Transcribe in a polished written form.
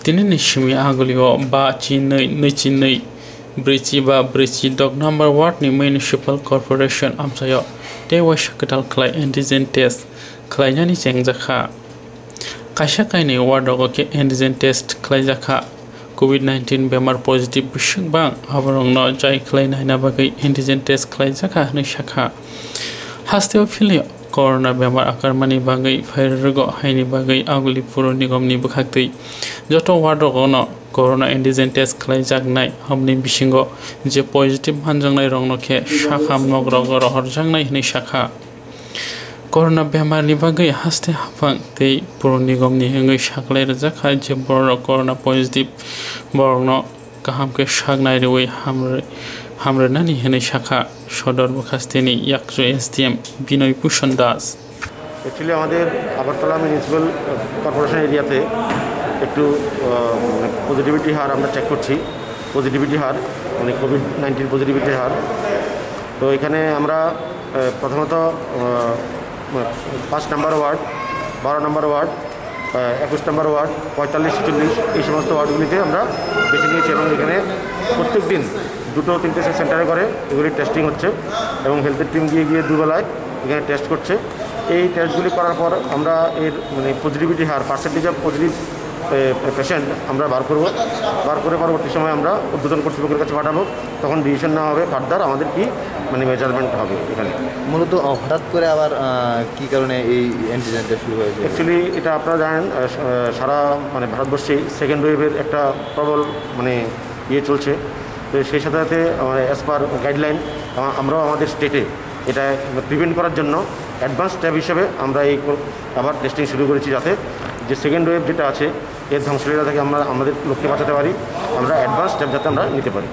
Tinini shimi agulio ba chinai nichinai brichi ba brichi dog number ward ni municipal corporation amsayo te washakatal klai antigen test klai jani chengjakha kaisa kaini ward ke antigen test klai jakha covid-19 bemar positive bising bang aborong no jai klai naina bagai antigen test klai jakha ni shakha hasteo philio corona bemar akarmani bagai phairgo haini bagai aguli puro nigomni bukhaktai joto ward no corona antigen test khlai jaknai hamni bisingo je positive hanjangnai rongno khe shakha mogrog rohorjangnai hini shakha corona bemar ni bagai haste hafang tei puro nigomni hengai shaklai rjakha je bor corona positive borno kaham ke shagnai roi hamrnani hini shakha সদর মুখাস্তিনি ইয়াকজো SDM বিনয় ভূষণ Das. Actually আমাদের Agartala municipal corporation এরিয়াতে একটু positivity হার আমরা check করছি, positivity হার মানে COVID-19 positivity হার। তো এখানে আমরা প্রথমত 5 নম্বর ওয়ার্ড, 12 নম্বর ওয়ার্ড, 21 নম্বর ওয়ার্ড, 45-46 এই সমস্ত ওয়ার্ডগুলিতে আমরা বেছে নিয়েছি এবং এখানে প্রত্যেক দিন 2-3টে সেন্টারে করে এগুলি টেস্টিং হচ্ছে এবং হেলথের টিম গিয়ে দুবেলায় এখানে টেস্ট করছে। এই টেস্টগুলি করার পর আমরা এর মানে positivity her percentage of positive patient আমরা বার করে পরবর্তী সময় আমরা ঊর্ধ্বতন কর্তৃপক্ষের কাছে পাঠাবো, তখন ডিসিশন নেওয়া হবে ফার্দার আমাদের কি মানে মেজারমেন্ট হবে। এখানে মূলত হঠাৎ করে আবার কী কারণে এই অ্যান্টিজেন টেস্ট শুরু হয়েছে? অ্যাকচুয়ালি এটা আপনারা জানেন সারা মানে ভারতবর্ষেই সেকেন্ড ওয়েভের একটা প্রবল মানে চলছে। তো সেই সাথে সাথে অ্যাজ পার গাইডলাইন আমরাও আমাদের স্টেটে এটা প্রিভেন্ট করার জন্য অ্যাডভান্স স্টেপ হিসেবে আমরা এই আবার টেস্টিং শুরু করেছি, যাতে যে সেকেন্ড ওয়েভ যেটা আছে এর ধ্বংসলীলা থেকে আমরা আমাদের লোককে বাঁচাতে পারি, আমরা অ্যাডভান্স স্টেপ যাতে আমরা নিতে পারি।